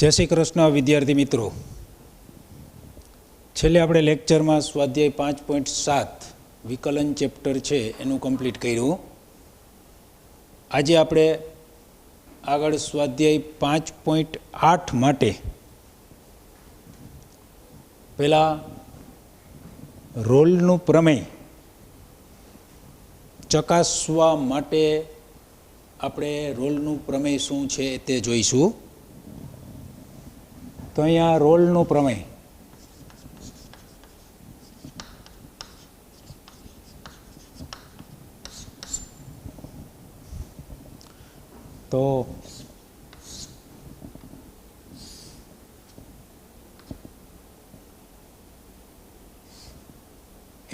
જય શ્રી કૃષ્ણ વિદ્યાર્થી મિત્રો, છેલ્લે આપણે લેક્ચરમાં સ્વાધ્યાય 5.7 વિકલન ચેપ્ટર છે એનું કમ્પ્લીટ કર્યું. આજે આપણે આગળ સ્વાધ્યાય 5.8 માટે પહેલાં રોલનું પ્રમેય ચકાસવા માટે આપણે રોલનું પ્રમેય શું છે તે જોઈશું. તો અહીંયા રોલનું પ્રમેય તો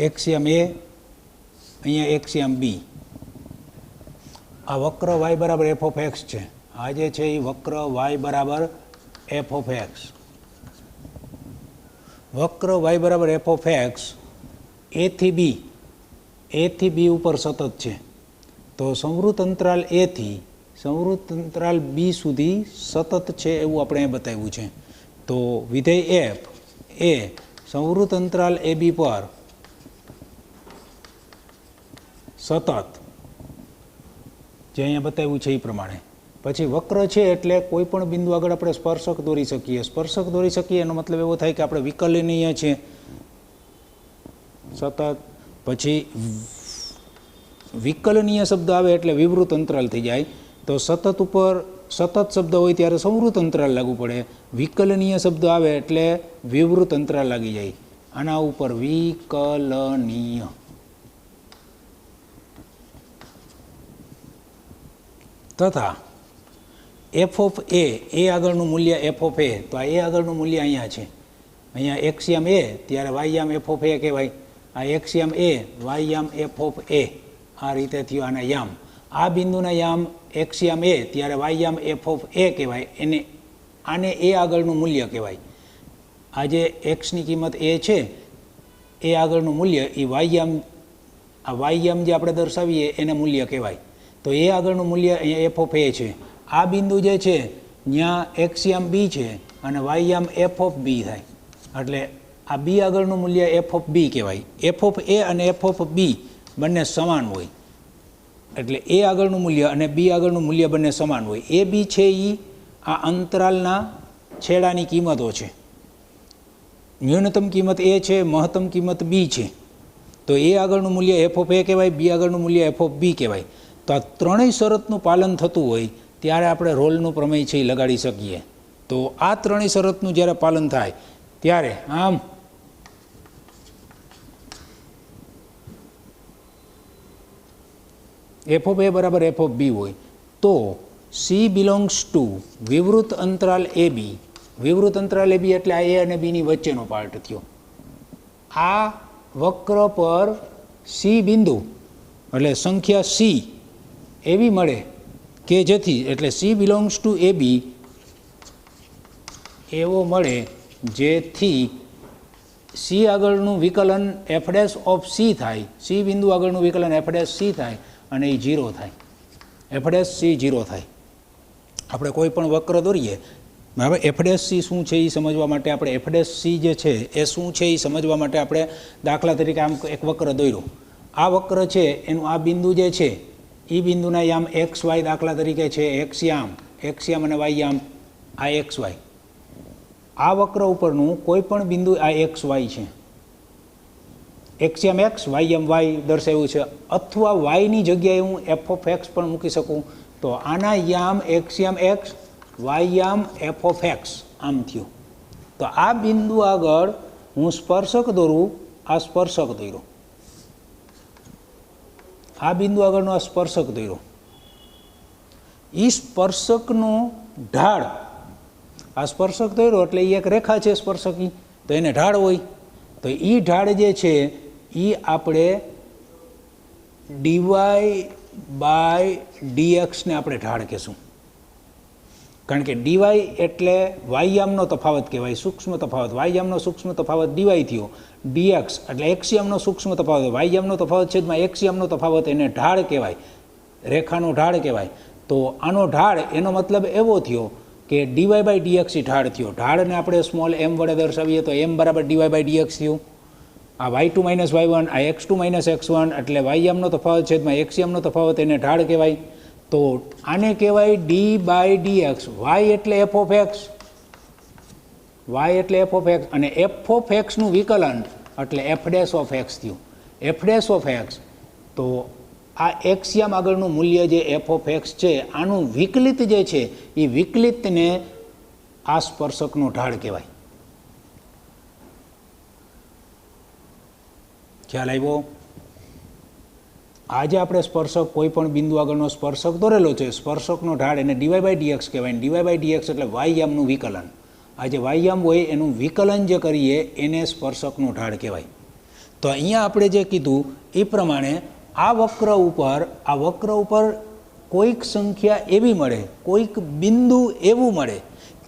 એક્સિયમ એ, અહીંયા એક્સિયમ બી. આ વક્ર વાય બરાબર એફ ઓફ એક્સ છે. આ જે છે એ વક્ર વાય બરાબર એફ ઓફ એક્સ. વક્ર વાય બરાબર એફ ઓફ એક્સ એ થી બી ઉપર સતત છે. તો સંવૃત અંતરાલ એ થી સંવૃત અંતરાલ બી સુધી સતત છે એવું આપણે બતાવ્યું છે. તો વિધેય એફ એ સંવૃત અંતરાલ એ બી પર સતત જે અહીંયા બતાવ્યું છે એ પ્રમાણે. પછી વક્ર છે એટલે કોઈ પણ બિંદુ આગળ આપણે સ્પર્શક દોરી શકીએ. સ્પર્શક દોરી શકીએ એનો મતલબ એવો થાય કે આપણે વિકલનીય છે સતત. પછી વિકલનીય શબ્દ આવે એટલે વિવૃત અંતરાલ થઈ જાય. તો સતત ઉપર સતત શબ્દ હોય ત્યારે સંવૃત અંતરાલ લાગુ પડે. વિકલનીય શબ્દ આવે એટલે વિવૃત અંતરાલ લાગી જાય. આના ઉપર વિકલનીય. તથા એફ ઓફ એ આગળનું મૂલ્ય એફ ઓફ એ. તો આ એ આગળનું મૂલ્ય અહીંયા છે. અહીંયા એક્સિયમ એ ત્યારે વાયયામ એફ ઓફ એ કહેવાય. આ એક્સિયમ એ વાયયામ એફ ઓફ એ આ રીતે થયું. આના યામ આ બિંદુના યામ એક્સિયમ એ ત્યારે વાયયામ એફ ઓફ એ કહેવાય. આને એ આગળનું મૂલ્ય કહેવાય. આ જે એક્સની કિંમત એ છે એ આગળનું મૂલ્ય એ વાયયામ જે આપણે દર્શાવીએ એને મૂલ્ય કહેવાય. તો એ આગળનું મૂલ્ય અહીંયા એફ ઓફ એ છે. આ બિંદુ જે છે ત્યાં એક્સિયમ બી છે અને વાયયામ એફ ઓફ બી થાય. એટલે આ બી આગળનું મૂલ્ય એફ ઓફ બી કહેવાય. એફ ઓફ એ અને એફ ઓફ બી બંને સમાન હોય. એટલે એ આગળનું મૂલ્ય અને બી આગળનું મૂલ્ય બંને સમાન હોય. એ બી છે એ આ અંતરાલના છેડાની કિંમતો છે. ન્યૂનતમ કિંમત એ છે, મહત્તમ કિંમત બી છે. તો એ આગળનું મૂલ્ય એફ ઓફ એ કહેવાય, બી આગળનું મૂલ્ય એફ ઓફ બી કહેવાય. તો આ ત્રણેય શરતનું પાલન થતું હોય ત્યારે આપણે રોલનું પ્રમેય છે એ લગાડી શકીએ. તો આ ત્રણેય શરતનું જ્યારે પાલન થાય ત્યારે આમ એફ ઓફ એ બરાબર એફ ઓફ બી હોય તો સી બિલોંગ્સ ટુ વિવૃત અંતરાલ એ બી. વિવૃત અંતરાલ એ બી એટલે આ એ અને બીની વચ્ચેનો પાર્ટ થયો. આ વક્ર પર સી બિંદુ એટલે સંખ્યા સી એવી મળે કે જેથી એટલે સી બિલોંગ્સ ટુ એ બી એવો મળે જેથી સી આગળનું વિકલન એફ ડેશ ઓફ સી થાય. સી બિંદુ આગળનું વિકલન એફ ડેશ સી થાય અને એ 0 થાય. એફ ડેશ સી 0 થાય. આપણે કોઈ પણ વક્ર દોરીએ. હવે એફ ડેશ સી શું છે એ સમજવા માટે આપણે એફ ડેશ સી જે છે એ શું છે એ સમજવા માટે આપણે દાખલા તરીકે આમ એક વક્ર દોર્યો. આ વક્ર છે એનું આ બિંદુ જે છે એ બિંદુના યામ એક્સ વાય દાખલા તરીકે છે. એક્સયામ અને વાયયામ આ એક્સ વાય. આ વક્ર ઉપરનું કોઈ પણ બિંદુ આ એક્સ વાય છે. એક્સયામ એક્સ વાયયામ વાય દર્શાવ્યું છે. અથવા વાયની જગ્યાએ હું એફ ઓફ એક્સ પણ મૂકી શકું. તો આના યામ એક્સયામ એક્સ વાયયામ એફ ઓફ એક્સ આમ થયું. તો આ બિંદુ આગળ હું સ્પર્શક દોરું. આ સ્પર્શક દોર્યો. આ બિંદુ આગળનો આ સ્પર્શક દોર્યો. એ સ્પર્શકનો ઢાળ આ સ્પર્શક દોર્યો એટલે એ એક રેખા છે સ્પર્શકી. તો એને ઢાળ હોય. તો એ ઢાળ જે છે એ આપણે ડીવાય બાય ડીએક્સને આપણે ઢાળ કહેશું. કારણ કે ડીવાય એટલે વાયયામનો તફાવત કહેવાય, સૂક્ષ્મ તફાવત. વાયયામનો સૂક્ષ્મ તફાવત ડીવાય થયો. ડીએક્સ એટલે એક્સિયમનો સૂક્ષ્મ તફાવત. વાયયામનો તફાવત છેદમાં એક્સિયમનો તફાવત, એને ઢાળ કહેવાય, રેખાનો ઢાળ કહેવાય. તો આનો ઢાળ એનો મતલબ એવો થયો કે ડીવાય બાય ડીએક્સ ઢાળ થયો. ઢાળને આપણે સ્મોલ એમ વડે દર્શાવીએ તો એમ બરાબર ડીવાય બાય ડીએક્સ થયું. આ y2 માઇનસ y1, આ x2 માઇનસ x1, એટલે વાયમનો તફાવત છેદમાં એક્સિયમનો તફાવત, એને ઢાળ કહેવાય. તો આને કહેવાય ડી બાય ડીએક્સ. વાય એટલે એફ ઓફ એક્સ, વાય એટલે એફ ઓફ એક્સ, અને એફ ઓફ એક્સનું વિકલન એટલે એફ ડેશ ઓફ એક્સ થયું. એફ ડેશ ઓફ એક્સ, તો આ એક્સિયમ આગળનું મૂલ્ય જે એફ ઓફ એક્સ છે, આનું વિકલિત જે છે એ વિકલિતને આ સ્પર્શકનો ઢાળ કહેવાય. ખ્યાલ આવ્યો? આજે આપણે સ્પર્શક, કોઈ પણ બિંદુ આગળનો સ્પર્શક દોરેલો છે, સ્પર્શકનો ઢાળ એને ડીવાય બાય ડીએક્સ કહેવાય. ડીવાય બાય ડીએક્સ એટલે વાયયામનું વિકલન. આ જે વાયયામ હોય એનું વિકલન જે કરીએ એને સ્પર્શકનો ઢાળ કહેવાય. તો અહીંયા આપણે જે કીધું એ પ્રમાણે આ વક્ર ઉપર કોઈક સંખ્યા એવી મળે, કોઈક બિંદુ એવું મળે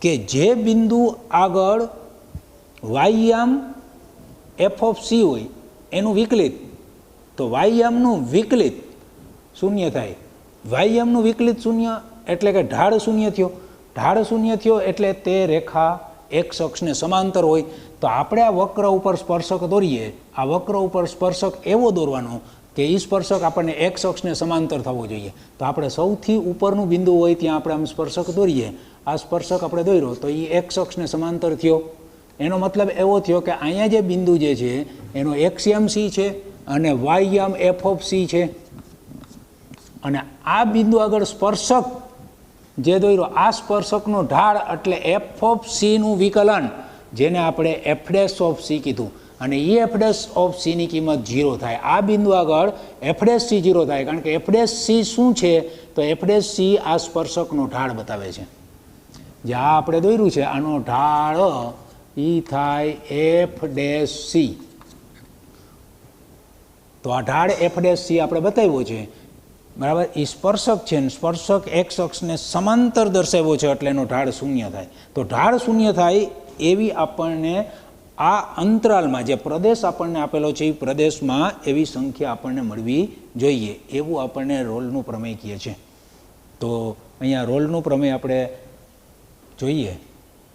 કે જે બિંદુ આગળ વાયયામ એફ ઓફ સી હોય એનું વિકલિત, તો વાયયામનું વિકલિત શૂન્ય થાય. વાયયામનું વિકલિત શૂન્ય એટલે કે ઢાળ શૂન્ય થયો. ઢાળ શૂન્ય થયો એટલે તે રેખા એક્સ અક્ષને સમાંતર હોય. તો આપણે આ વક્ર ઉપર સ્પર્શક દોરીએ, આ વક્ર ઉપર સ્પર્શક એવો દોરવાનો કે એ સ્પર્શક આપણને એક્સ અક્ષને સમાંતર થવો જોઈએ. તો આપણે સૌથી ઉપરનું બિંદુ હોય ત્યાં આપણે આમ સ્પર્શક દોરીએ. આ સ્પર્શક આપણે દોર્યો તો એ એક્સ અક્ષને સમાંતર થયો. એનો મતલબ એવો થયો કે અહીંયા જે બિંદુ જે છે એનો એક્સિયમ સી છે અને વાયયામ એફ ઓફ સી છે, અને આ બિંદુ આગળ સ્પર્શક જે દોર્યો, આ સ્પર્શકનો ઢાળ એટલે એફ ઓફ સીનું વિકલન, જેને આપણે એફ ડેશ ઓફ સી કીધું, અને એ એફ ડેશ ઓફ સીની કિંમત 0 થાય. આ બિંદુ આગળ એફ ડેશ સી 0 થાય, કારણ કે એફ ડેશ સી શું છે? તો એફ ડેશ સી આ સ્પર્શકનો ઢાળ બતાવે છે. જે આ આપણે દોર્યું છે આનો ઢાળ ઈ થાય એફ ડેશ સી. તો આ ઢાળ એફ ડેશ સી આપણે બતાવ્યો છે, બરાબર. એ સ્પર્શક છે ને સ્પર્શક એક્સ અક્ષને સમાંતર દર્શાવ્યો છે એટલે એનો ઢાળ શૂન્ય થાય. તો ઢાળ શૂન્ય થાય એવી આપણને આ અંતરાલમાં જે પ્રદેશ આપણને આપેલો છે એ પ્રદેશમાં એવી સંખ્યા આપણને મળવી જોઈએ, એવું આપણને રોલનું પ્રમેય કહે છે. તો અહીંયા રોલનું પ્રમેય આપણે જોઈએ,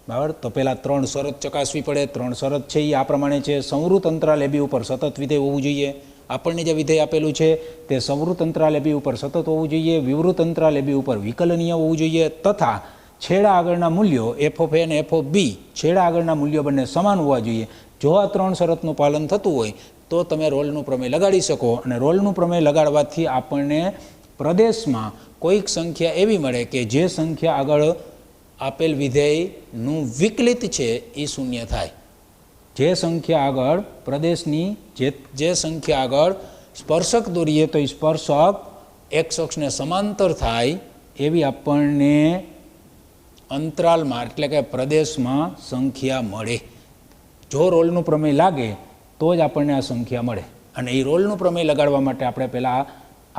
બરાબર. તો પહેલાં 3 શરત ચકાસવી પડે. 3 શરત છે એ આ પ્રમાણે છે. સંવૃત અંતરાલ એબી ઉપર સતત વિધેય હોવું જોઈએ. આપણને જે વિધેય આપેલું છે તે સંવૃત અંતરાલ એબી ઉપર સતત હોવું જોઈએ, વિવૃત અંતરાલ એબી ઉપર વિકલનીય હોવું જોઈએ, તથા છેડા આગળના મૂલ્યો એફ ઓફ એ અને એફ ઓફ બી, છેડા આગળના મૂલ્યો બંને સમાન હોવા જોઈએ. જો આ 3 શરતનું પાલન થતું હોય તો તમે રોલનું પ્રમેય લગાડી શકો. અને રોલનું પ્રમેય લગાડવાથી આપણને પ્રદેશમાં કોઈક સંખ્યા એવી મળે કે જે સંખ્યા આગળ આપેલ વિધેયનું વિકલિત છે એ શૂન્ય થાય. જે સંખ્યા આગળ પ્રદેશની જે સંખ્યા આગળ સ્પર્શક દોરીએ તો એ સ્પર્શક એક્સ અક્ષને સમાંતર થાય એવી આપણને અંતરાલમાં એટલે કે પ્રદેશમાં સંખ્યા મળે. જો રોલનું પ્રમેય લાગે તો જ આપણને આ સંખ્યા મળે. અને એ રોલનું પ્રમેય લગાડવા માટે આપણે પહેલાં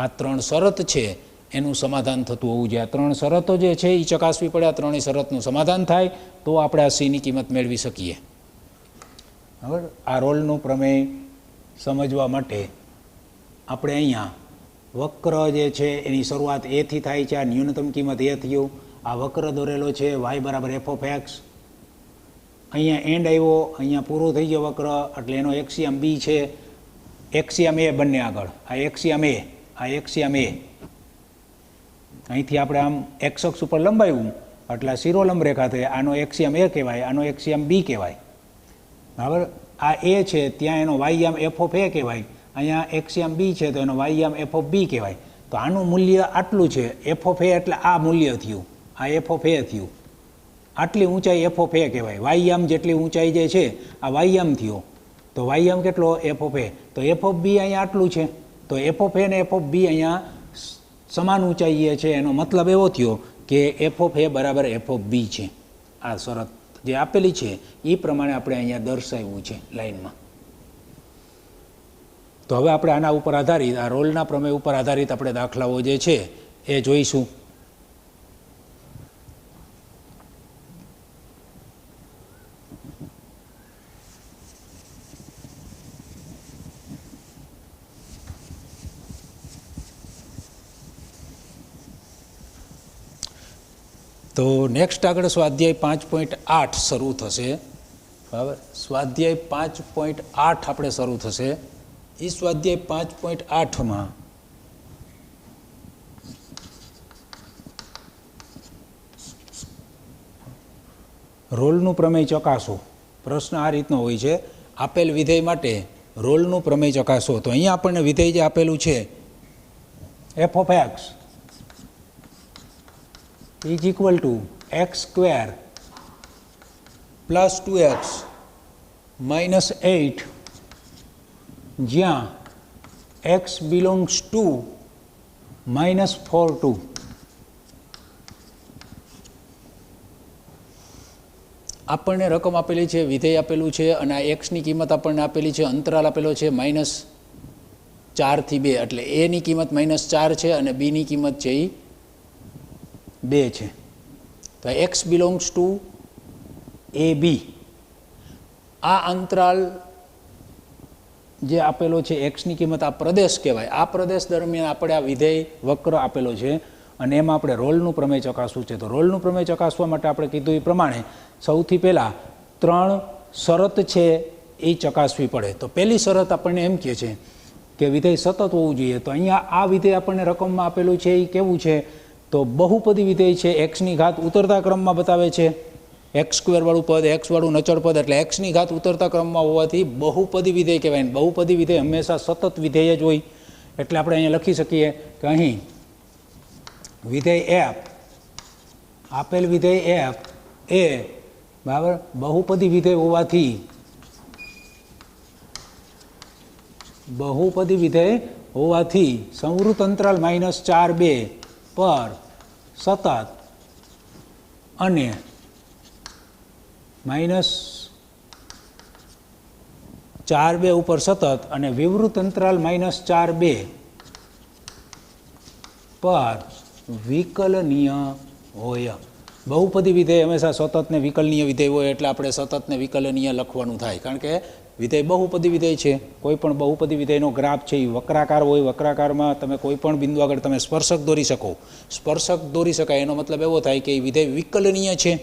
આ 3 શરત છે એનું સમાધાન થતું હોવું જોઈએ. આ 3 શરતો જે છે એ ચકાસવી પડે. આ 3 શરતનું સમાધાન થાય તો આપણે આ સીની કિંમત મેળવી શકીએ. બરાબર. આ રોલનું પ્રમેય સમજવા માટે આપણે અહીંયા વક્ર જે છે એની શરૂઆત એથી થાય છે. આ ન્યૂનતમ કિંમત એ થયું. આ વક્ર દોરેલો છે વાય બરાબર એફ ઓફ એક્સ. અહીંયા એન્ડ આવ્યો, અહીંયા પૂરું થઈ ગયો વક્ર, એટલે એનો એક્સિયમ બી છે, એક્સિયમ એ બંને આગળ. આ એક્સિયમ એ, આ એક્સિયમ એ અહીંથી આપણે આમ એક્સ અક્ષ ઉપર લંબાવ્યું એટલે શિરોલંબ રેખા થઈ. આનો એક્સિયમ એ કહેવાય, આનો એક્સિયમ બી કહેવાય. બરાબર. આ એ છે ત્યાં એનો વાયયામ એફ ઓફ એ કહેવાય. અહીંયા એક્સિયમ બી છે તો એનો વાયયામ એફ ઓફ બી કહેવાય. તો આનું મૂલ્ય આટલું છે. એફ ઓફ એ એટલે આ મૂલ્ય થયું, આ એફ ઓફ એ થયું. આટલી ઊંચાઈ એફ ઓફ એ કહેવાય. વાયયામ જેટલી ઊંચાઈ જે છે આ વાયયામ થયો. તો વાયયામ કેટલો? એફ ઓફ એ. તો એફ ઓફ બી અહીંયા આટલું છે. તો એફ ઓફ એ ને એફ ઓફ બી અહીંયા સમાન ઊંચાઈએ છે. એનો મતલબ એવો થયો કે એફ ઓફ એ બરાબર એફ ઓફ બી છે. આ શરત જે આપેલી છે એ પ્રમાણે આપણે અહીંયા દર્શાવ્યું છે લાઈનમાં. તો હવે આપણે આના ઉપર આધારિત, આ રોલના પ્રમેય ઉપર આધારિત આપણે દાખલાઓ જે છે એ જોઈશું. તો નેક્સ્ટ આગળ સ્વાધ્યાય 5.8 શરૂ થશે, બરાબર. સ્વાધ્યાય 5.8 આપણે શરૂ થશે. એ સ્વાધ્યાય 5.8માં રોલનું પ્રમેય ચકાસો. પ્રશ્ન આ રીતનો હોય છે, આપેલ વિધેય માટે રોલનું પ્રમેય ચકાસો. તો અહીંયા આપણને વિધેય જે આપેલું છે F of x is equal two x square plus 2x minus 8, જ્યાં x બિલોંગ્સ ટુ -4 2. આપણને રકમ આપેલી છે, વિધેય આપેલું છે, અને આ એક્સની કિંમત આપણને આપેલી છે, અંતરાલ આપેલો છે -4 થી 2, એટલે એની કિંમત -4 છે અને બીની કિંમત છે એ 2 છે. તો એક્સ બિલોંગ્સ ટુ એ બી. આ અંતરાલ જે આપેલો છે એક્સની કિંમત, આ પ્રદેશ કહેવાય. આ પ્રદેશ દરમિયાન આપણે આ વિધેય વક્ર આપેલો છે અને એમાં આપણે રોલનું પ્રમેય ચકાસવું છે. તો રોલનું પ્રમેય ચકાસવા માટે આપણે કીધું એ પ્રમાણે સૌથી પહેલાં 3 શરત છે એ ચકાસવી પડે. તો પહેલી શરત આપણને એમ કહે છે કે વિધેય સતત હોવું જોઈએ. તો અહીંયા આ વિધેય આપણને રકમમાં આપેલું છે એ કેવું છે, તો બહુપદી વિધેય છે. એક્સની ઘાત ઉતરતા ક્રમમાં બતાવે છે, એક્સ સ્ક્વેરવાળું પદ, એક્સવાળું નચળ પદ, એટલે એક્સની ઘાત ઉતરતા ક્રમમાં હોવાથી બહુપદી વિધેય કહેવાય. બહુપદી વિધેય હંમેશા સતત વિધેય જ હોય. એટલે આપણે અહીંયા લખી શકીએ કે અહીં વિધેય એફ, આપેલ વિધેય એફ એ બરાબર બહુપદી વિધેય હોવાથી, બહુપદી વિધેય હોવાથી સંવૃત અંતરાલ -4 2 પર સતત અને -4 2 ઉપર સતત અને વિવૃત અંતરાલ -4 2 પર વિકલનીય હોય. બહુપદી વિધેય હંમેશા સતત ને વિકલનીય વિધેય હોય, એટલે આપણે સતત ને વિકલનીય લખવાનું થાય. કારણ કે વિધેય બહુપદી વિધેય છે. કોઈ પણ બહુપદી વિધેયનો ગ્રાફ છે એ વક્રાકાર હોય. વક્રાકારમાં તમે કોઈ પણ બિંદુ આગળ તમે સ્પર્શક દોરી શકો, સ્પર્શક દોરી શકાય. એનો મતલબ એવો થાય કે એ વિધેય વિકલનીય છે.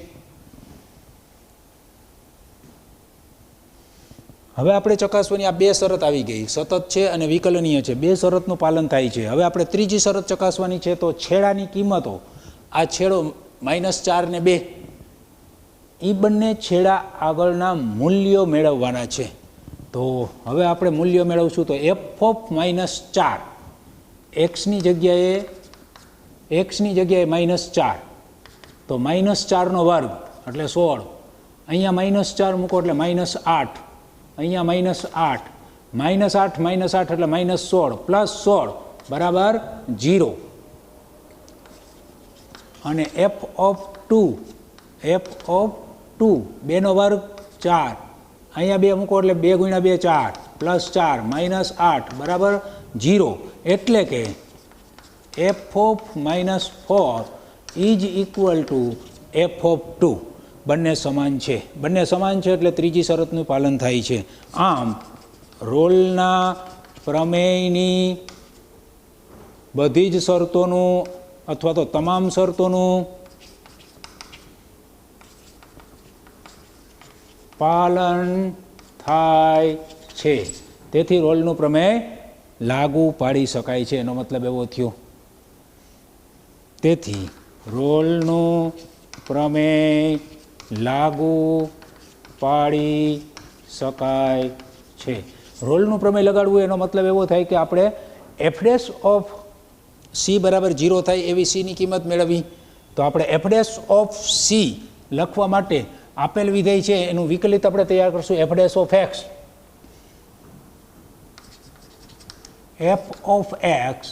હવે આપણે ચકાસવાની આ 2 શરત આવી ગઈ, સતત છે અને વિકલનીય છે. 2 શરતનું પાલન થાય છે. હવે આપણે ત્રીજી શરત ચકાસવાની છે. તો છેડાની કિંમતો, આ છેડો -4 ને 2, એ બંને છેડા આગળના મૂલ્યો મેળવવાના છે. તો હવે આપણે મૂલ્યો મેળવશું. તો એફ ઓફ -4, એક્સની જગ્યાએ -4, તો -4 નો વર્ગ એટલે 16. અહીંયા -4 મૂકો એટલે -8, અહીંયા -8, -8 એટલે -16 પ્લસ 16 બરાબર 0. અને એફ ઓફ 2 2 નો વર્ગ 4, અહીંયા 2 મૂકો એટલે 2 × 2 4 પ્લસ 4 -8 બરાબર 0. એટલે કે F of -4 is equal to f of 2. બંને સમાન છે. બંને સમાન છે એટલે ત્રીજી શરતનું પાલન થાય છે. આમ રોલના પ્રમેયની બધી જ શરતોનું અથવા તો તમામ શરતોનું પાલન થાય છે. તેથી રોલનું પ્રમેય લાગુ પાડી શકાય છે. એનો મતલબ એવો થયો. તેથી રોલનું પ્રમેય લાગુ પાડી શકાય છે. રોલનું પ્રમેય લગાડવું એનો મતલબ એવો થાય કે આપણે એફ ડેશ ઓફ સી બરાબર 0 થાય એવી સીની કિંમત મેળવી. તો આપણે એફ ડેશ ઓફ સી લખવા માટે આપેલ વિધેય છે એનું વિકલિત આપણે તૈયાર કરશું. F dash of x, f of x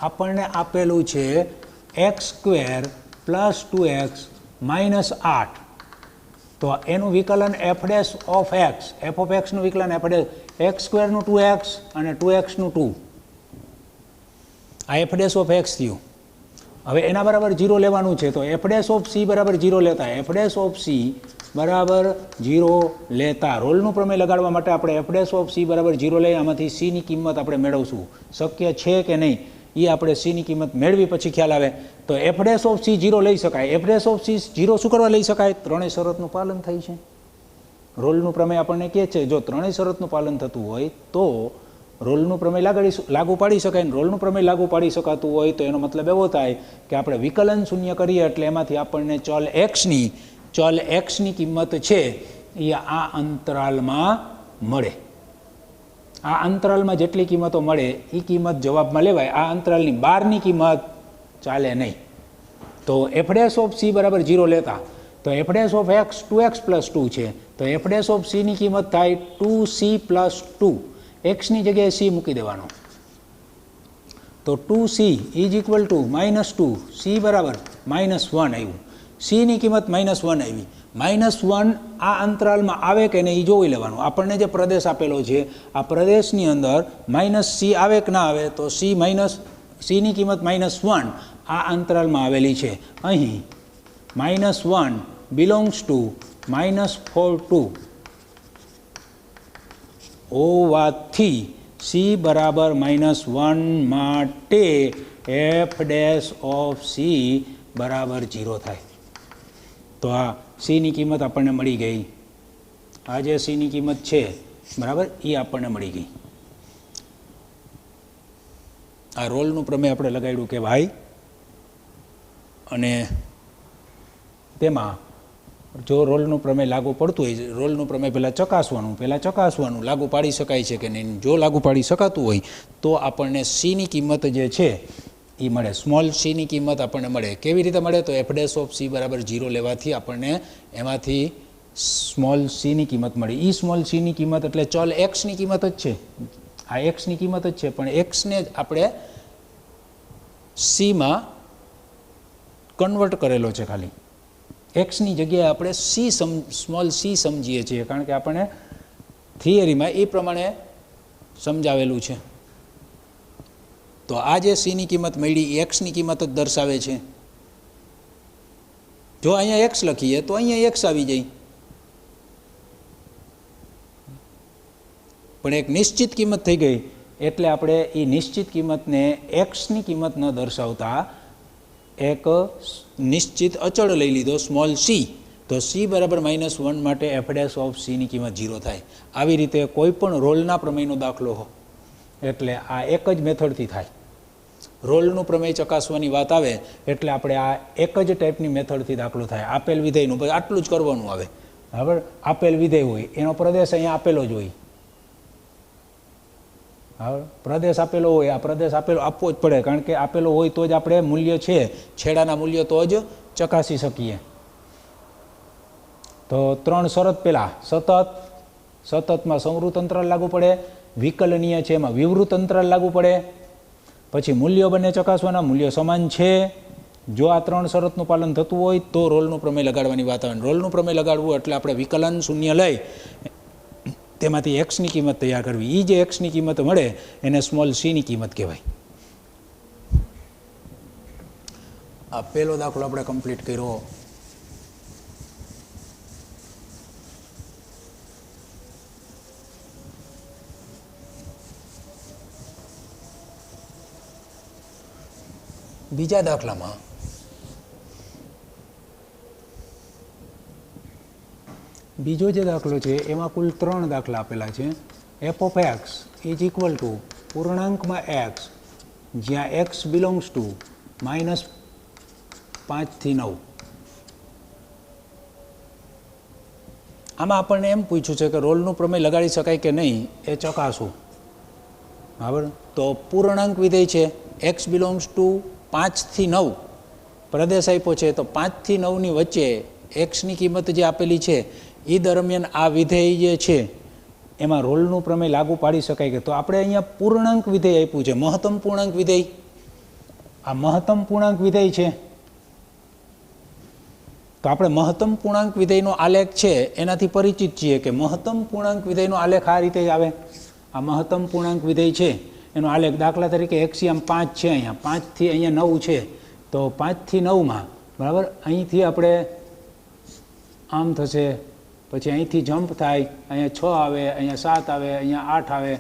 આપણને આપેલું છે x square plus 2x minus 8. તો એનું વિકલન f dash of x, f of એક્સનું વિકલન એફ ડેશ એક્સ સ્ક્વેરનું 2x અને 2xનું 2. આ એફ ડેશ ઓફ એક્સ થયું. હવે એના બરાબર 0 લેવાનું છે. તો એફ ડેશ ઓફ સી બરાબર 0 લેતા, એફ ડેશ ઓફ સી બરાબર 0 લેતા રોલનું પ્રમેય લગાડવા માટે આપણે એફ ડેશ ઓફ સી બરાબર 0 લઈ આમાંથી સીની કિંમત આપણે મેળવશું. શક્ય છે કે નહીં એ આપણે સીની કિંમત મેળવી પછી ખ્યાલ આવે. તો એફ ડેશ ઓફ સી 0 લઈ શકાય. એફ ડેશ ઓફ સી 0 શું કરવા લઈ શકાય? ત્રણેય શરતનું પાલન થાય છે. રોલનું પ્રમેય આપણને કહે છે જો ત્રણેય શરતનું પાલન થતું હોય તો રોલનું પ્રમેય લાગુ પાડી શકાય. રોલનું પ્રમેય લાગુ પાડી શકાતું હોય તો એનો મતલબ એવો થાય કે આપણે વિકલન શૂન્ય કરીએ એટલે એમાંથી આપણને ચલ એક્સની કિંમત છે એ આ અંતરાલમાં મળે. આ અંતરાલમાં જેટલી કિંમતો મળે એ કિંમત જવાબમાં લેવાય. આ અંતરાલની બહારની કિંમત ચાલે નહીં. તો એફ ડેશ ઓફ સી બરાબર 0 લેતા તો F dash of x 2x + 2 છે તો એફ ડેશ ઓફ સીની કિંમત થાય 2c + 2. એક્સની જગ્યાએ સી મૂકી દેવાનો તો 2c = -2. સી બરાબર -1 આવ્યું. સીની કિંમત -1 આવી. -1 આ અંતરાલમાં આવે કે નહીં એ જોઈ લેવાનું. આપણને જે પ્રદેશ આપેલો છે આ પ્રદેશની અંદર -c આવે કે ના આવે તો સીની કિંમત -1 આ અંતરાલમાં આવેલી છે. અહીં -1 બિલોંગ્સ ટુ -4 હોવાથી સી બરાબર -1 માટે એફ ડેશ ઓફ સી બરાબર 0 થાય. તો આ સીની કિંમત આપણને મળી ગઈ. આ જે સીની કિંમત છે બરાબર એ આપણને મળી ગઈ. આ રોલનું પ્રમેય આપણે લગાડ્યું કે ભાઈ અને તેમાં જો રોલનું પ્રમેય લાગુ પડતું હોય રોલનું પ્રમેય પહેલાં ચકાસવાનું લાગુ પાડી શકાય છે કે નહીં. જો લાગુ પાડી શકાતું હોય તો આપણને સીની કિંમત જે છે એ મળે. સ્મોલ સીની કિંમત આપણને મળે. કેવી રીતે મળે? તો એફ ડેશ ઓફ સી બરાબર 0 લેવાથી આપણને એમાંથી સ્મોલ સીની કિંમત મળી. એ સ્મોલ સીની કિંમત એટલે ચલ એક્સની કિંમત જ છે. આ એક્સની કિંમત જ છે પણ એક્સને જ આપણે સીમાં કન્વર્ટ કરેલો છે. ખાલી એક્સની જગ્યાએ આપણે સ્મોલ સી સમજીએ છીએ કારણ કે આપણે થિયરીમાં એ પ્રમાણે સમજાવેલું છે. તો આ જે સીની કિંમત મળી એક્સની કિંમત જ દર્શાવે છે. જો અહીંયા એક્સ લખીએ તો અહીંયા એક્સ આવી જાય પણ એક નિશ્ચિત કિંમત થઈ ગઈ એટલે આપણે એ નિશ્ચિત કિંમતને એક્સની કિંમત ન દર્શાવતા એક નિશ્ચિત અચળ લઈ લીધો સ્મોલ સી. તો સી બરાબર -1 માટે એફ ડેશ ઓફ સીની કિંમત 0 થાય. આવી રીતે કોઈ પણ રોલના પ્રમેયનો દાખલો એટલે આ એક જ મેથડથી થાય. રોલનું પ્રમેય ચકાસવાની વાત આવે એટલે આપણે આ એક જ ટાઈપની મેથડથી દાખલો થાય. આપેલ વિધેયનું ભાઈ આટલું જ કરવાનું આવે. બરાબર આપેલ વિધેય હોય એનો પ્રદેશ અહીંયા આપેલો જ હોય. હવે પ્રદેશ આપેલો હોય આ પ્રદેશ આપવો જ પડે કારણ કે આપેલો હોય તો જ આપણે મૂલ્ય છે છેડાના મૂલ્ય તો જ ચકાસી શકીએ. તો 3 શરત પહેલાં સતતમાં સંવૃત અંતરાલ લાગુ પડે. વિકલનીય છે એમાં વિવૃત અંતરાલ લાગુ પડે. પછી મૂલ્યો બંને ચકાસવાના મૂલ્યો સમાન છે. જો આ 3 શરતનું પાલન થતું હોય તો રોલનું પ્રમેય લગાડવાની વાત આવે. રોલનું પ્રમેય લગાડવું એટલે આપણે વિકલન શૂન્ય લઈ તેમાંથી એક્સની કિંમત તૈયાર કરવી. એ જે એક્સની કિંમત મળે એને સ્મોલ સીની કિંમત કહેવાય. આ પહેલો દાખલો આપણે કમ્પ્લીટ કર્યો. બીજા દાખલામાં બીજો જે દાખલો છે એમાં કુલ 3 દાખલા આપેલા છે. એફ ઓફ એક્સ = પૂર્ણાંકમાં એક્સ જ્યાં એક્સ બિલોંગ્સ ટુ -5 થી 9. આમાં આપણને એમ પૂછ્યું છે કે રોલનું પ્રમેય લગાડી શકાય કે નહીં એ ચકાસવું. બરાબર તો પૂર્ણાંક વિધેય છે એક્સ બિલોંગ્સ ટુ 5 થી 9 પ્રદેશ આપ્યો છે તો 5 થી 9ની વચ્ચે એક્સની કિંમત જે આપેલી છે એ દરમિયાન આ વિધેય જે છે એમાં રોલનું પ્રમેય લાગુ પાડી શકાય કે તો આપણે અહીંયા પૂર્ણાંક વિધેય આપ્યું છે મહત્તમ પૂર્ણાંક વિધેય. આ મહત્તમ પૂર્ણાંક વિધેય છે તો આપણે મહત્તમ પૂર્ણાંક વિધેયનો આલેખ છે એનાથી પરિચિત છીએ કે મહત્તમ પૂર્ણાંક વિધેયનો આલેખ આ રીતે જ આવે. આ મહત્તમ પૂર્ણાંક વિધેય છે એનો આલેખ દાખલા તરીકે એક્સિયમ 5 છે. અહીંયા 5 થી અહીંયા 9 છે તો 5 થી 9માં બરાબર અહીંથી આપણે આમ થશે પછી અહીંથી જમ્પ થાય અહીંયા 6 આવે અહીંયા 7 આવે અહીંયા 8 આવે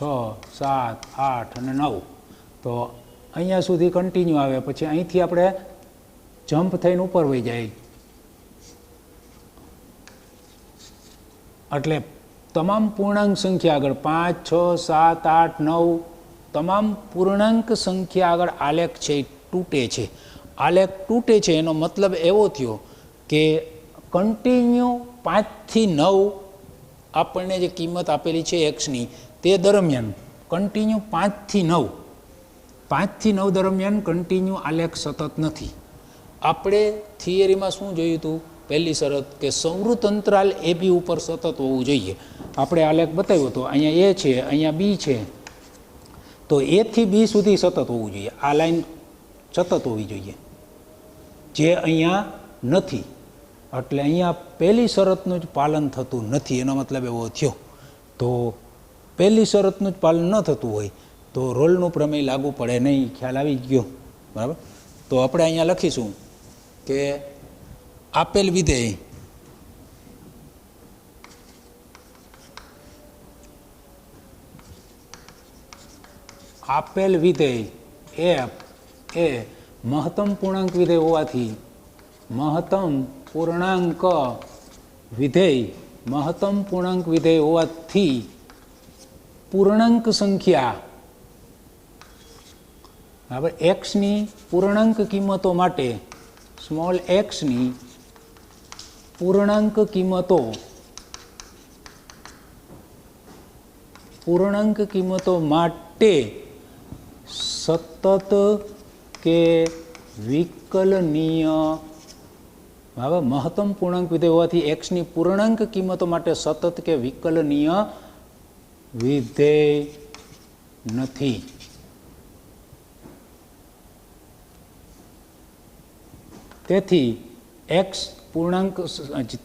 7 8 અને 9 તો અહીંયા સુધી કન્ટિન્યુ આવે, પછી અહીંથી આપણે જમ્પ થઈને ઉપર વહી જાય, એટલે તમામ પૂર્ણાંક સંખ્યા આગળ 5 6 7 8 9 તમામ પૂર્ણાંક સંખ્યા આગળ આલેખ છે એ તૂટે છે. આલેખ તૂટે છે એનો મતલબ એવો થયો કે કન્ટિન્યુ 5 થી 9 આપણને જે કિંમત આપેલી છે એક્સની તે દરમિયાન કન્ટિન્યુ 5 થી 9 દરમિયાન કન્ટિન્યુ આલેખ સતત નથી. આપણે થિયરીમાં શું જોયું હતું? પહેલી શરત કે સંવૃત અંતરાલ એ બી ઉપર સતત હોવું જોઈએ. આપણે આલેખ બતાવ્યો હતો, અહીંયા એ છે, અહીંયા બી છે, તો એ થી બી સુધી સતત હોવું જોઈએ. આ લાઈન સતત હોવી જોઈએ, જે અહીંયા નથી. એટલે અહીંયા પહેલી શરતનું જ પાલન થતું નથી, એનો મતલબ એવો થયો. તો પહેલી શરતનું જ પાલન ન થતું હોય તો રોલનું પ્રમેય લાગુ પડે નહીં. ખ્યાલ આવી ગયો? બરાબર. તો આપણે અહીંયા લખીશું કે આપેલ વિધેય એફ એ મહત્તમ પૂર્ણાંક વિધેય હોવાથી મહત્તમ પૂર્ણાંક વિધેય હોવાથી પૂર્ણાંક સંખ્યા બરાબર એક્સની પૂર્ણાંક કિંમતો માટે સ્મોલ એક્સની પૂર્ણાંક કિંમતો માટે સતત કે વિકલનીય બરાબર મહત્તમ પૂર્ણાંક વિધેય હોવાથી એક્સની પૂર્ણાંક કિંમતો માટે સતત કે વિકલનીય વિધેય નથી. તેથી એક્સ પૂર્ણાંક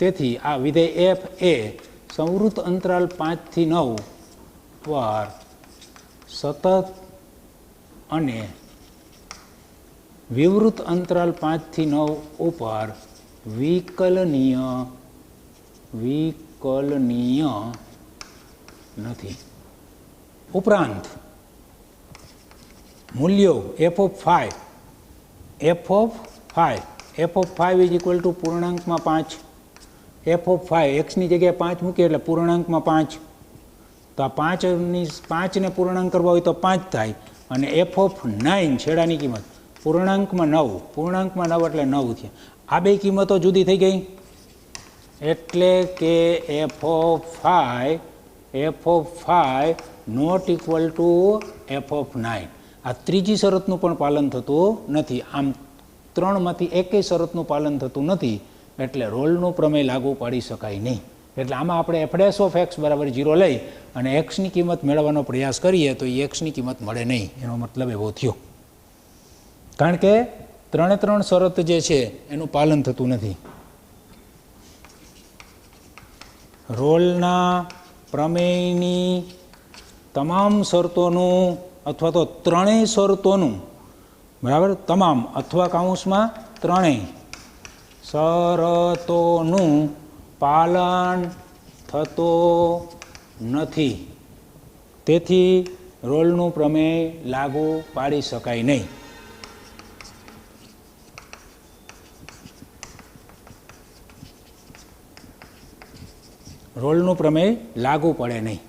તેથી આ વિધેય એફ એ સંવૃત અંતરાલ 5 થી 9 પર સતત અને વિવૃત અંતરાલ 5 થી 9 ઉપર વિકલનીય નથી. ઉપરાંત મૂલ્યો f of 5 is equal to પૂર્ણાંકમાં 5, f of 5 એક્સની જગ્યાએ 5 મૂકીએ એટલે પૂર્ણાંકમાં 5, તો આ 5ને પૂર્ણાંક કરવા હોય તો 5 થાય. અને f of 9 છેડાની કિંમત પૂર્ણાંકમાં 9 એટલે 9 થયા. આ બે કિંમતો જુદી થઈ ગઈ, એટલે કે f of 5 not equal to f of 9. આ ત્રીજી શરતનું પણ પાલન થતું નથી. આમ ત્રણમાંથી એકેય શરતનું પાલન થતું નથી, એટલે રોલનું પ્રમેય લાગુ પાડી શકાય નહીં. એટલે આમાં આપણે f' ઓફ x બરાબર 0 લઈ અને એક્સની કિંમત મેળવવાનો પ્રયાસ કરીએ તો એ એક્સની કિંમત મળે નહીં. એનો મતલબ એવો થયો, કારણ કે 3 શરત જે છે એનું પાલન થતું નથી. રોલના પ્રમેયની તમામ શરતોનું અથવા તો ત્રણેય શરતોનું બરાબર તમામ અથવા કાઉન્સમાં ત્રણેય શરતોનું પાલન થતો નથી. તેથી રોલનું પ્રમેય લાગુ પાડી શકાય નહીં. રોલનું પ્રમેય લાગુ પડે નહીં.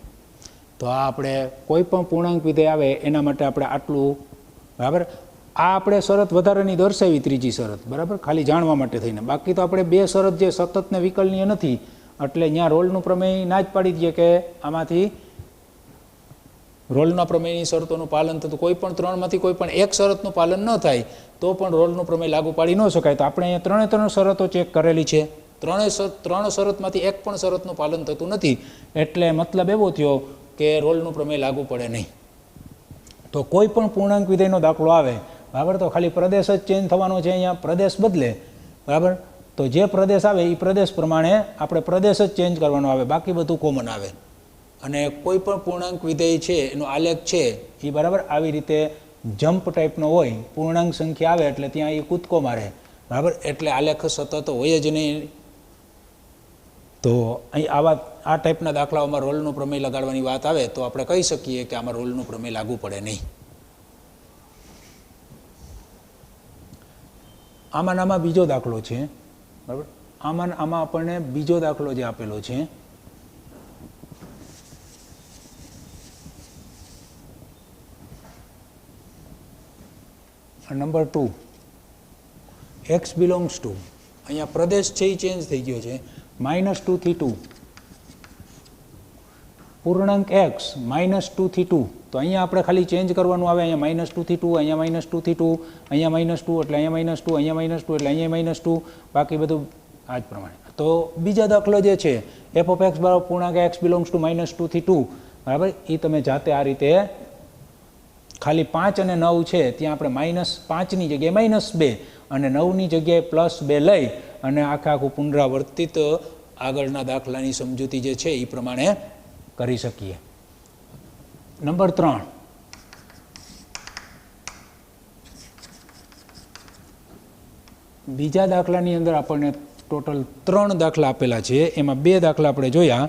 તો આ આપણે કોઈ પણ પૂર્ણાંક વિધેય આવે એના માટે આપણે આટલું બરાબર. આ આપણે શરત વધારાની દર્શાવી, ત્રીજી શરત બરાબર, ખાલી જાણવા માટે થઈને. બાકી તો આપણે બે શરત જે સતત ને વિકલનીય નથી, એટલે અહીંયા રોલનું પ્રમેય ના જ પાડી દઈએ કે આમાંથી રોલના પ્રમેયની શરતોનું પાલન થતું કોઈ પણ ત્રણમાંથી કોઈ પણ એક શરતનું પાલન ન થાય તો પણ રોલનું પ્રમેય લાગુ પાડી ન શકાય. તો આપણે અહીંયા ત્રણે શરતો ચેક કરેલી છે, ત્રણ શરતમાંથી એક પણ શરતનું પાલન થતું નથી, એટલે મતલબ એવો થયો કે રોલનું પ્રમેય લાગુ પડે નહીં. તો કોઈ પણ પૂર્ણાંક વિધેયનો દાખલો આવે બરાબર, તો ખાલી પ્રદેશ જ ચેન્જ થવાનો છે. અહીંયા પ્રદેશ બદલે બરાબર, તો જે પ્રદેશ આવે એ પ્રદેશ પ્રમાણે આપણે પ્રદેશ જ ચેન્જ કરવાનો આવે, બાકી બધું કોમન આવે. અને કોઈ પણ પૂર્ણાંક વિધેય છે એનો આલેખ છે એ બરાબર આવી રીતે જમ્પ ટાઈપનો હોય, પૂર્ણાંક સંખ્યા આવે એટલે ત્યાં એ કૂદકો મારે બરાબર, એટલે આલેખ સતત હોય જ નહીં. તો અહીં આ ટાઈપના દાખલાઓમાં રોલનું પ્રમેય લગાડવાની વાત આવે તો આપણે કહી શકીએ કે આમાં રોલનું પ્રમેય લાગુ પડે નહીં. આમાં બીજો દાખલો છે, બરાબર. આમાં આપણને બીજો દાખલો જે આપેલો છે નંબર 2, x બિલોંગ્સ ટુ, અહીંયા પ્રદેશ છે એ ચેન્જ થઈ ગયો છે, -2 થી 2, પૂર્ણાંક x -2 થી 2. તો અહીંયા આપણે ખાલી ચેન્જ કરવાનું આવે, અહીંયા -2 થી 2, અહીંયા -2 થી 2, અહીંયા -2 એટલે અહીંયા -2, અહીંયા -2 એટલે અહીંયા -2, બાકી બધું આ જ પ્રમાણે. તો બીજા દાખલો જે છે f ઓફ x બરાબર પૂર્ણાંક x બિલોંગ્સ ટુ -2 થી 2, બરાબર, એ તમે જાતે આ રીતે ખાલી 5 અને 9 છે ત્યાં આપણે -5ની જગ્યાએ -2 અને 9ની જગ્યાએ +2 લઈ અને આખું પુનરાવર્તિત આગળના દાખલાની સમજૂતી જે છે એ પ્રમાણે કરી શકીએ. નંબર 3, બીજા દાખલાની અંદર આપણને ટોટલ 3 દાખલા આપેલા છે, એમાં 2 દાખલા આપણે જોયા.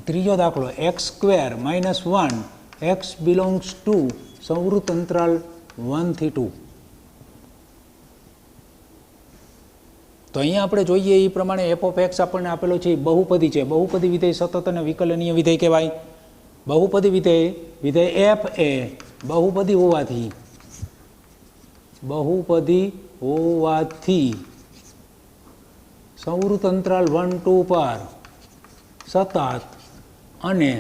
ત્રીજો દાખલો x² - 1 x બિલોંગ્સ ટુ સંવૃત અંતરાલ 1 થી 2. તો અહીંયા આપણે જોઈએ એ પ્રમાણે f ઓફ x આપણને આપેલો છે બહુપદી છે. બહુપદી વિધેય સતત અને વિકલનીય વિધેય કહેવાય. બહુપદી વિધેય f એ બહુપદી હોવાથી સંવૃત અંતરાલ 1, 2 પર સતત અને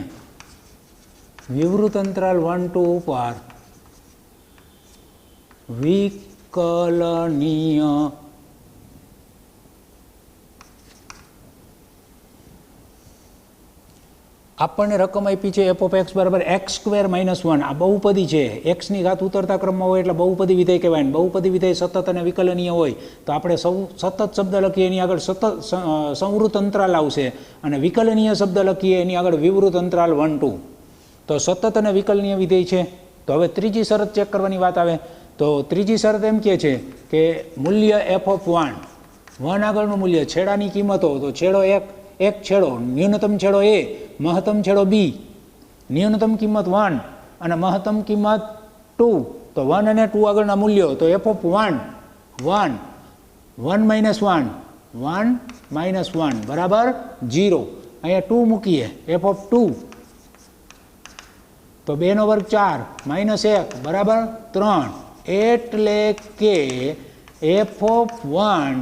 વિવૃત અંતરાલ 1, 2 પર વિકલનીય આપણને રકમ આપી છે f ઓફ x બરાબર x² - 1. આ બહુપદી છે, x ની ઘાત ઉતરતા ક્રમમાં હોય એટલે બહુપદી વિધેય કહેવાય. બહુપદી વિધેય સતત અને વિકલનીય હોય તો આપણે સતત શબ્દ લખીએ એની આગળ સંવૃત અંતરાલ આવશે અને વિકલનીય શબ્દ લખીએ એની આગળ વિવૃત અંતરાલ 1, 2. તો સતત અને વિકલનીય વિધેય છે. તો હવે ત્રીજી શરત ચેક કરવાની વાત આવે તો ત્રીજી શરત એમ કહે છે કે મૂલ્ય f ઓફ 1 આગળનું મૂલ્ય, છેડાની કિંમતો, તો છેડો એક છેડો, ન્યૂનતમ છેડો a, મહત્તમ છેડો b, ન્યૂનતમ કિંમત 1 અને મહત્તમ કિંમત 2. તો 1 અને 2 આગળના મૂલ્યો, તો f ઓફ 1 બરાબર 0. અહીંયા 2 મૂકીએ, f ઓફ 2 તો 2 નો વર્ગ 4 -1 બરાબર 3. એટલે કે f of 1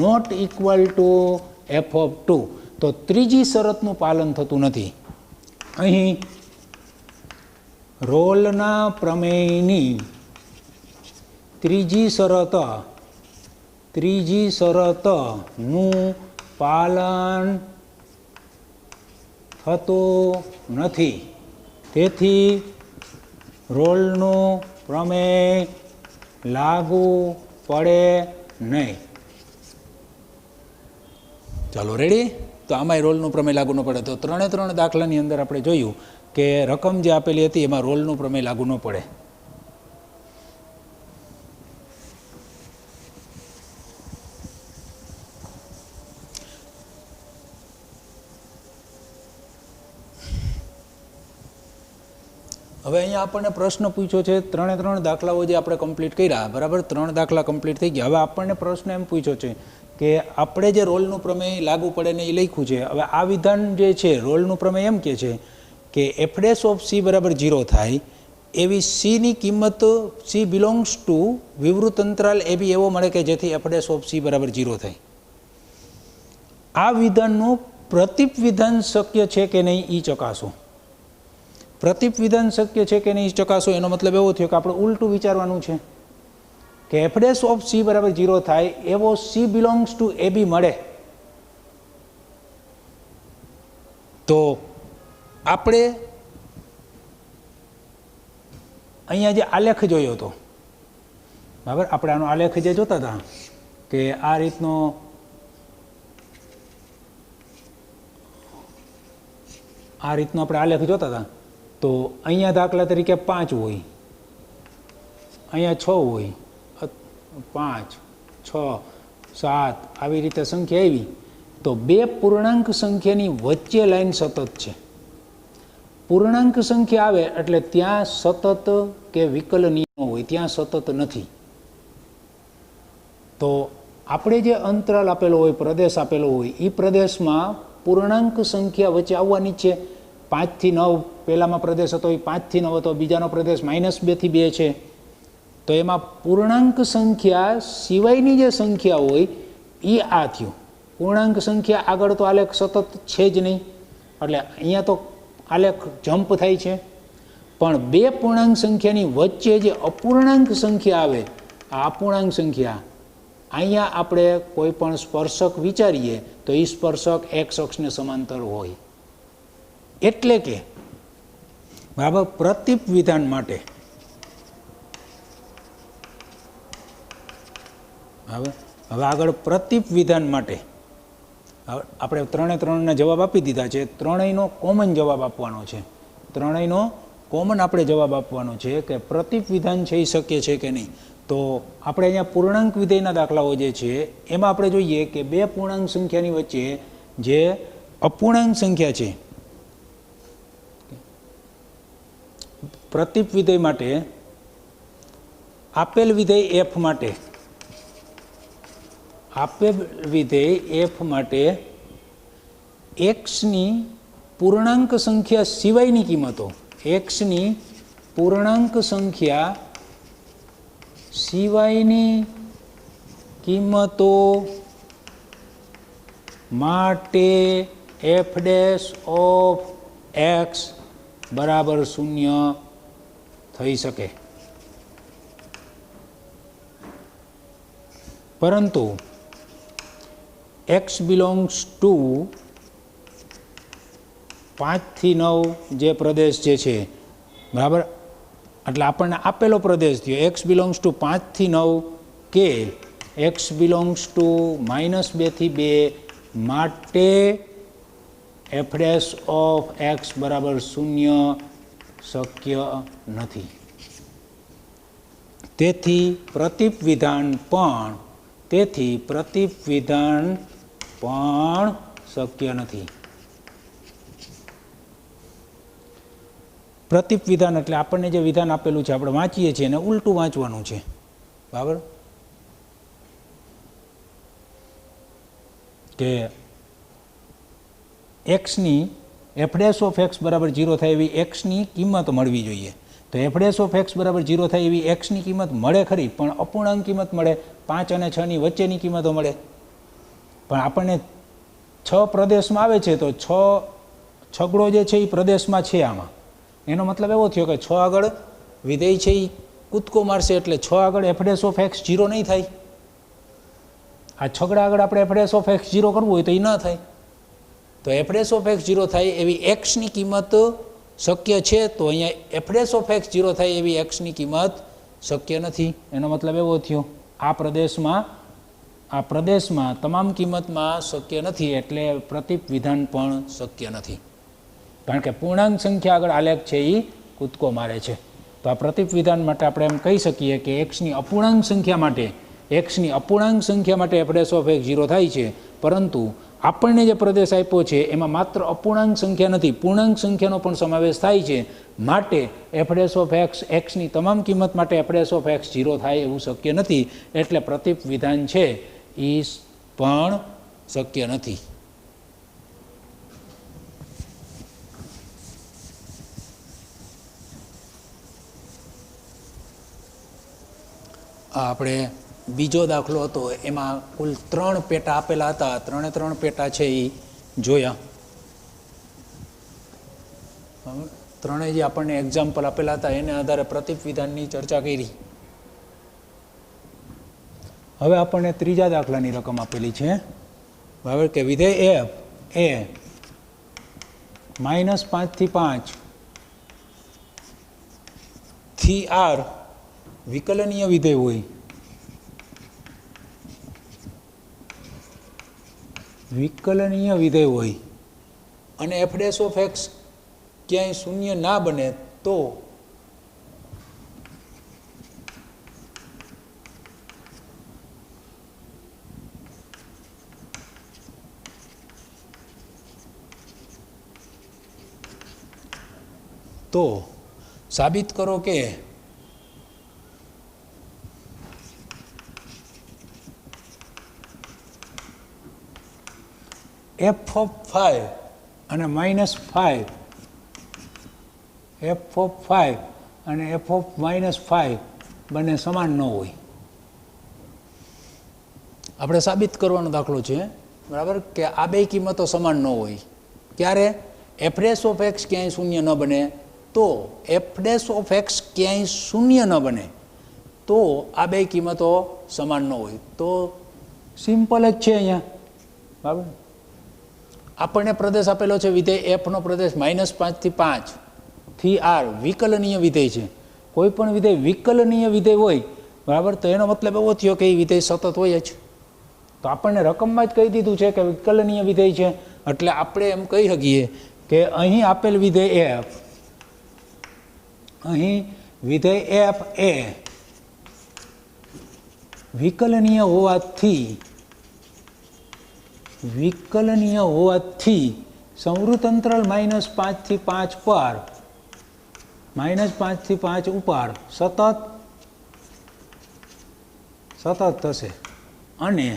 not equal to f of 2. તો ત્રીજી શરતનું પાલન થતું નથી. અહીં રોલના પ્રમેયની ત્રીજી શરતનું પાલન થતું નથી. તેથી રોલનું પ્રમેય લાગુ પડે નહીં. ચાલો, રેડી? તો આમાંય રોલનું પ્રમેય લાગુ ન પડે. તો 3 દાખલાની અંદર આપણે જોયું કે રકમ જે આપેલી હતી એમાં રોલનું પ્રમેય લાગુ ન પડે. હવે અહીંયા આપણને પ્રશ્ન પૂછ્યો છે, 3 દાખલાઓ જે આપણે કમ્પ્લીટ કર્યા, બરાબર, 3 દાખલા કમ્પ્લીટ થઈ ગયા. હવે આપણને પ્રશ્ન એમ પૂછ્યો છે કે આપણે જે રોલનું પ્રમેય લાગુ પડે ને એ લખ્યું છે. હવે આ વિધાન જે છે રોલનું પ્રમેય એમ કહે છે કે f' ઓફ c બરાબર 0 થાય એવી c ની કિંમત c બિલોંગ્સ ટુ વિવૃત અંતરાલ એ બી એવો મળે કે જેથી f' ઓફ c બરાબર 0 થાય. આ વિધાનનું પ્રતિપ વિધાન શક્ય છે કે નહીં એ ચકાસો. પ્રતિપ વિધાન શક્ય છે કે નહીં ચકાસો એનો મતલબ એવો થયો કે આપણે ઉલટું વિચારવાનું છે કે f' ઓફ c બરાબર 0 થાય એવો c બિલોંગ્સ ટુ એ બી મળે. તો આપણે અહીંયા જે આલેખ જોયો હતો, બરાબર, આપણે આનો આલેખ જે જોતા હતા કે આ રીતનો આપણે આલેખ જોતા હતા. તો અહીંયા દાખલા તરીકે 5 હોય, અહીંયા 6 હોય, 5, 6, 7 આવી રીતે સંખ્યા આવી તો બે પૂર્ણાંક સંખ્યાની વચ્ચે લાઈન સતત છે. પૂર્ણાંક સંખ્યા આવે એટલે ત્યાં સતત કે વિકલનીય હોય, ત્યાં સતત નથી. તો આપણે જે અંતરાલ આપેલો હોય, પ્રદેશ આપેલો હોય, એ પ્રદેશમાં પૂર્ણાંક સંખ્યા વચ્ચે આવવાની છે. 5 થી 9 પહેલામાં પ્રદેશ હતો, એ 5 થી 9 હતો. બીજાનો પ્રદેશ -2 થી 2 છે. તો એમાં પૂર્ણાંક સંખ્યા સિવાયની જે સંખ્યા હોય એ આ થયું. પૂર્ણાંક સંખ્યા આગળ તો આલેખ સતત છે જ નહીં, એટલે અહીંયા તો આલેખ જમ્પ થાય છે. પણ બે પૂર્ણાંક સંખ્યાની વચ્ચે જે અપૂર્ણાંક સંખ્યા આવે, આ અપૂર્ણાંક સંખ્યા, અહીંયા આપણે કોઈ પણ સ્પર્શક વિચારીએ તો એ સ્પર્શક એક્સ અક્ષને સમાંતર હોય. એટલે કે બરાબર, પ્રતીપ વિધાન માટે હવે આગળ પ્રતીપ વિધાન માટે આપણે ત્રણેના જવાબ આપી દીધા છે. ત્રણેયનો કોમન જવાબ આપવાનો છે. ત્રણેયનો કોમન આપણે જવાબ આપવાનો છે કે પ્રતીપ વિધાન છે એ શક્ય છે કે નહીં. તો આપણે અહીંયા પૂર્ણાંક વિધેયના દાખલાઓ જે છે એમાં આપણે જોઈએ કે બે પૂર્ણાંક સંખ્યાની વચ્ચે જે અપૂર્ણાંક સંખ્યા છે, પ્રતીપ વિધેય માટે આપેલ વિધેય એફ માટે, આપેલ વિધેય એફ માટે એક્સની પૂર્ણાંક સંખ્યા સિવાયની કિંમતો, એક્સની પૂર્ણાંક સંખ્યા સિવાયની કિંમતો માટે એફ ડેશ ઓફ એક્સ બરાબર 0 થઈ શકે. પરંતુ એક્સ બિલોંગ્સ ટુ 5 થી 9 જે પ્રદેશ જે છે, બરાબર, એટલે આપણને આપેલો પ્રદેશ થયો એક્સ બિલોંગ્સ ટુ 5 થી 9 કે એક્સ બિલોંગ્સ ટુ -2 થી 2 માટે એફ ડેશ ઓફ એક્સ બરાબર 0 શક્ય નથી. તેથી પ્રતીપ વિધાન પણ શક્ય નથી. પ્રતીપ વિધાન એટલે આપણને જે વિધાન આપેલું છે આપણે વાંચીએ છીએ એને ઉલટું વાંચવાનું છે. બરાબર, કે એક્સની એફ ડેશ ઓફ એક્સ બરાબર 0 થાય એવી એક્સની કિંમત મળવી જોઈએ. તો એફ ડેશ ઓફ એક્સ બરાબર 0 થાય એવી એક્સની કિંમત મળે ખરી, પણ અપૂર્ણાંક કિંમત મળે, 5 અને 6 ની વચ્ચેની કિંમતો મળે. પણ આપણને 6 પ્રદેશમાં આવે છે, તો 6 છગડો જે છે એ પ્રદેશમાં છે. આમાં એનો મતલબ એવો થયો કે 6 આગળ વિધેય છે એ કૂદકો મારશે, એટલે 6 આગળ એફ ડેશ ઓફ એક્સ 0 નહીં થાય. આ છગડા આગળ આપણે એફ ડેશ ઓફ એક્સ 0 કરવું હોય તો એ ન થાય. તો એફ ડેશ ઓફ એક્સ 0 થાય એવી એક્સની કિંમત શક્ય છે, તો અહીંયા એફ ડેશ ઓફ એક્સ 0 થાય એવી એક્સની કિંમત શક્ય નથી. એનો મતલબ એવો થયો આ પ્રદેશમાં તમામ કિંમતમાં શક્ય નથી, એટલે પ્રતીપ વિધાન પણ શક્ય નથી. કારણ કે પૂર્ણાંક સંખ્યા આગળ આલેખ છે એ કૂદકો મારે છે. તો આ પ્રતીપ વિધાન માટે આપણે એમ કહી શકીએ કે એક્સની અપૂર્ણાંક સંખ્યા માટે એફ ડેશ ઓફ એક્સ 0 થાય છે, પરંતુ આપણને જે પ્રદેશ આપ્યો છે એમાં માત્ર અપૂર્ણાંક સંખ્યા નથી, પૂર્ણાંક સંખ્યાનો પણ સમાવેશ થાય છે. માટે એફ ડેશ ઓફ એક્સ એક્સની તમામ કિંમત માટે એફ ડેશ ઓફ એક્સ 0 થાય એવું શક્ય નથી. એટલે પ્રતીપ વિધાન છે એ પણ શક્ય નથી. આપણે બીજો દાખલો હતો, એમાં કુલ 3 પેટા આપેલા હતા. 3 પેટા છે એ જોયા. ત્રણેય જે આપણને એક્ઝામ્પલ આપેલા હતા એને આધારે પ્રતીપ વિધાનની ચર્ચા કરી. હવે આપણને ત્રીજા દાખલાની રકમ આપેલી છે. બરાબર, કે વિધેય એફ એ -5 થી 5 થી આર વિકલનીય વિધેય હોય, અને એફ ડેશ ઓફ એક્સ ક્યાંય શૂન્ય ના બને તો તો સાબિત કરો કે f of 5 અને -5, f of 5 અને f of -5 બંને સમાન ન હોય. આપણે સાબિત કરવાનો દાખલો છે, બરાબર, કે આ બે કિંમતો સમાન ન હોય. ક્યારે? f ડેશ ઓફ એક્સ ક્યાંય શૂન્ય ન બને તો, f ડેશ ઓફ એક્સ ક્યાંય શૂન્ય ન બને તો આ બે કિંમતો સમાન ન હોય. તો સિમ્પલ જ છે અહીંયા, બરાબર. આપણને પ્રદેશ આપેલો છે વિધેય f નો પ્રદેશ -5 થી 5 થી r વિકલનીય વિધેય છે. કોઈ પણ વિધેય વિકલનીય વિધેય હોય, બરાબર, તો એનો મતલબ એવો થયો કે એ વિધેય સતત હોય જ. તો આપણને રકમમાં જ કહી દીધું છે કે વિકલનીય વિધેય છે, એટલે આપણે એમ કહી શકીએ કે અહીં આપેલ વિધેય f, અહીં વિધેય f એ વિકલનીય હોવાથી સંવૃત અંતરાલ -5 થી 5 પર, -5 થી 5 ઉપર સતત થશે અને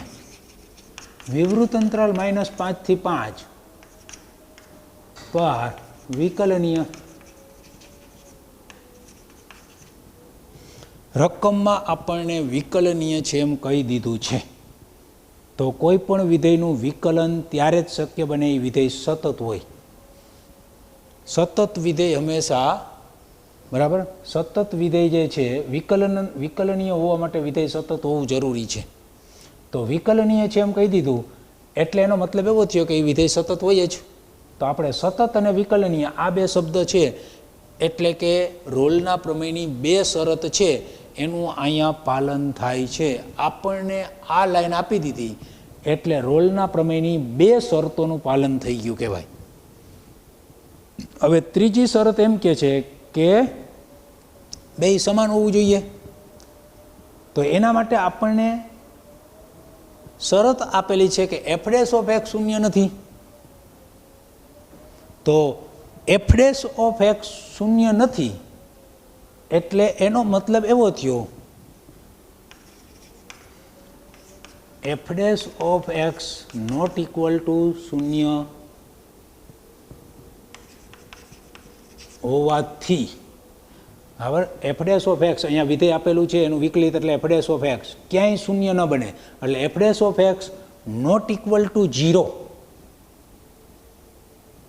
વિવૃત અંતરાલ -5 થી 5 પર વિકલનીય. રકમમાં આપણને વિકલનીય છે એમ કહી દીધું છે. તો કોઈ પણ વિધેયનું વિકલન ત્યારે જ શક્ય બને એ વિધેય સતત હોય. સતત વિધેય હંમેશા, બરાબર, સતત વિધેય જે છે વિકલનીય હોવા માટે વિધેય સતત હોવું જરૂરી છે. તો વિકલનીય છે એમ કહી દીધું એટલે એનો મતલબ એવો થયો કે એ વિધેય સતત હોય જ. તો આપણે સતત અને વિકલનીય આ બે શબ્દ છે, એટલે કે રોલના પ્રમેયની બે શરત છે એનું અહીંયા પાલન થાય છે. આપણને આ લાઈન આપી દીધી એટલે રોલના પ્રમેયની બે શરતોનું પાલન થઈ ગયું કહેવાય. હવે ત્રીજી શરત એમ કે છે કે બે સમાન હોવું જોઈએ. તો એના માટે આપણને શરત આપેલી છે કે f ડેશ ઓફ એક્સ શૂન્ય નથી. તો f ડેશ ઓફ એક્સ શૂન્ય નથી એટલે એનો મતલબ એવો થયો f dash of x not equal to શૂન્ય હોવાથી, હવે f ડેશ ઓફ એક્સ અહીંયા વિધેય આપેલું છે એનું વિકલિત એટલે f ડેશ ઓફ એક્સ ક્યાંય શૂન્ય ન બને એટલે f dash of x not equal to 0,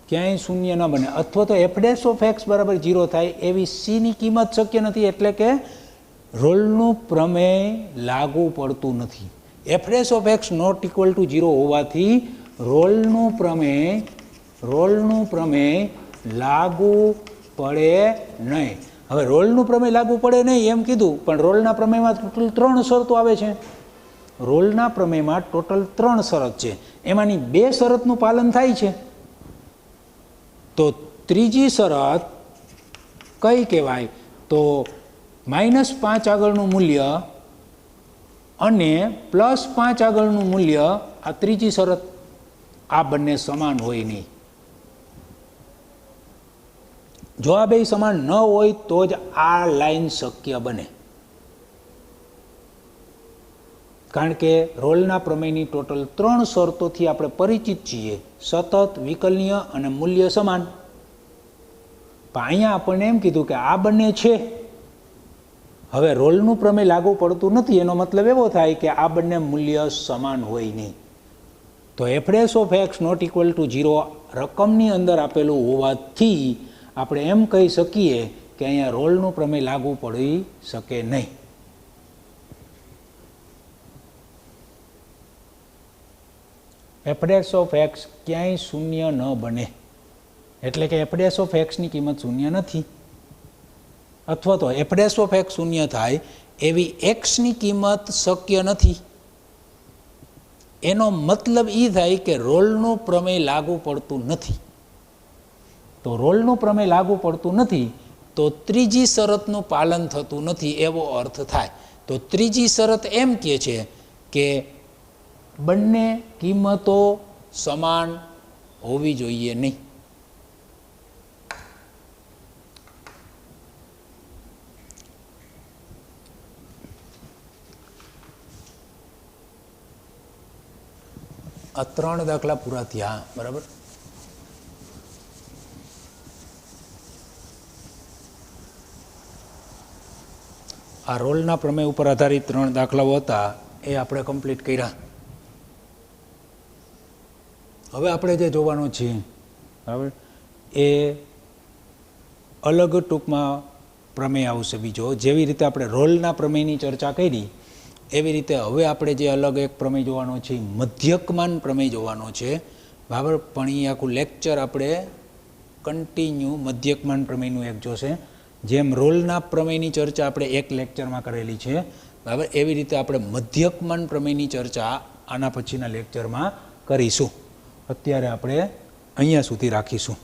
ક્યાંય શૂન્ય ન બને, અથવા તો f ડેશ ઓફ એક્સ બરાબર 0 થાય એવી c ની કિંમત શક્ય નથી. એટલે કે રોલનું પ્રમેય લાગુ પડતું નથી. f dash of x not equal to 0 હોવાથી રોલનું પ્રમેય લાગુ પડે નહીં. હવે રોલનું પ્રમેય લાગુ પડે નહીં એમ કીધું, પણ રોલના પ્રમેયમાં ટોટલ 3 શરતો આવે છે. રોલના પ્રમેયમાં ટોટલ 3 શરત છે, એમાંની 2 શરતનું પાલન થાય છે. તો ત્રીજી શરત કઈ કહેવાય? તો -5 આગળનું મૂલ્ય અને +5 આગળનું મૂલ્ય, આ ત્રીજી શરત, આ બંને સમાન હોય નહીં. જો આ બે સમાન ન હોય તો જ આ લાઈન શક્ય બને. કારણ કે રોલના પ્રમેયની ટોટલ 3 શરતોથી આપણે પરિચિત છીએ, સતત, વિકલનીય અને મૂલ્ય સમાન. પણ અહીંયા આપણને એમ કીધું કે આ બંને છે. હવે રોલનું પ્રમેય લાગુ પડતું નથી એનો મતલબ એવો થાય કે આ બંને મૂલ્ય સમાન હોય નહીં. તો f dash of x not equal to 0 રકમની અંદર આપેલું હોવાથી આપણે એમ કહી શકીએ કે અહીંયા રોલનું પ્રમેય લાગુ પડી શકે નહીં. f ડેશ ઓફ એક્સ ક્યાંય શૂન્ય ન બને એટલે કે f ડેશ ઓફ એક્સની કિંમત શૂન્ય નથી, અથવા તો f ડેશ ઓફ એક્સ શૂન્ય થાય એવી એક્સની કિંમત શક્ય નથી. એનો મતલબ એ થાય કે રોલનું પ્રમેય લાગુ પડતું નથી. તો રોલનું પ્રમેય લાગુ પડતું નથી તો ત્રીજી શરતનું પાલન થતું નથી એવો અર્થ થાય. તો ત્રીજી શરત એમ કહે છે કે બંને કિંમતો સમાન હોવી જોઈએ નહીં. આ 3 દાખલા પૂરા થયા. બરાબર. આ રોલના પ્રમેય ઉપર આધારિત 3 દાખલાઓ હતા, એ આપણે કમ્પ્લીટ કર્યા. હવે આપણે જે જોવાનું છે, બરાબર, એ અલગ ટૂંકમાં પ્રમેય આવશે બીજો. જેવી રીતે આપણે રોલના પ્રમેયની ચર્ચા કરી એવી રીતે હવે આપણે જે અલગ એક પ્રમેય જોવાનો છે, મધ્યકમાન પ્રમેય જોવાનો છે. બરાબર. પણ એ આખું લેક્ચર આપણે કન્ટિન્યુ મધ્યકમાન પ્રમેયનું એક જોશે. જેમ રોલના પ્રમેયની ચર્ચા આપણે એક લેક્ચરમાં કરેલી છે, બરાબર, એવી રીતે આપણે મધ્યકમાન પ્રમેયની ચર્ચા આના પછીના લેક્ચરમાં કરીશું. અત્યારે આપણે અહીંયા સુધી રાખીશું.